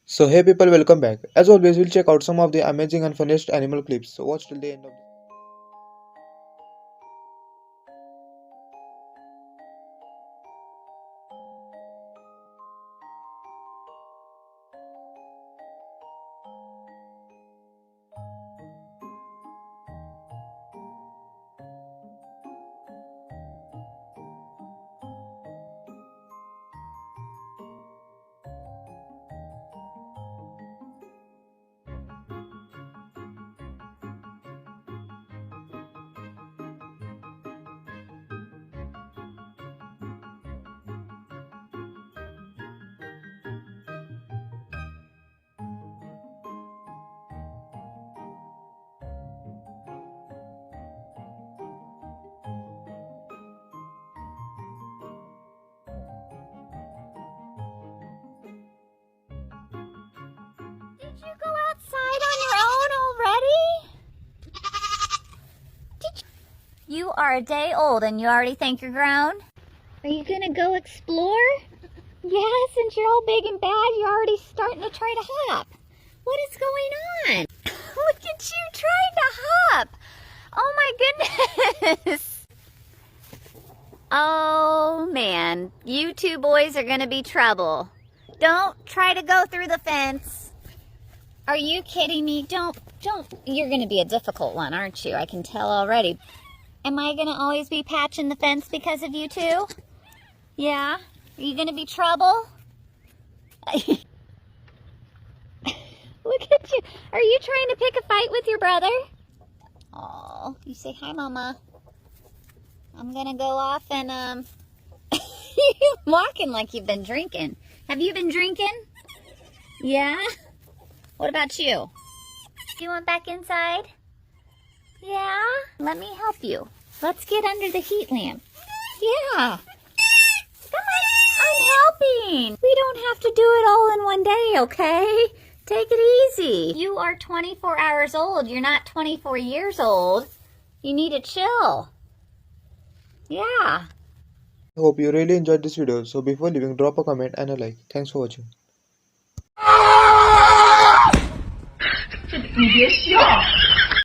So hey people, welcome back. As always, we'll check out some of the amazing and funniest animal clips. So watch till the end of the Did you go outside on your own already? You are a day old and you already think you're grown? Are you gonna go explore? Yeah, since you're all big and bad, you're already starting to try to hop. What is going on? Look at you trying to hop. Oh my goodness. Oh man, you two boys are gonna be trouble. Don't try to go through the fence. Are you kidding me? Don't. You're gonna be a difficult one, aren't you? I can tell already. Am I gonna always be patching the fence because of you two? Yeah? Are you gonna be trouble? Look at you. Are you trying to pick a fight with your brother? Oh, you say hi, Mama. I'm gonna go off and, you're walking like you've been drinking. Have you been drinking? Yeah? What about you? You want back inside? Yeah? Let me help you. Let's get under the heat lamp. Yeah. Come on. I'm helping. We don't have to do it all in one day, okay? Take it easy. You are 24 hours old. You're not 24 years old. You need to chill. Yeah. Hope you really enjoyed this video. So before leaving, drop a comment and a like. Thanks for watching. 你别笑。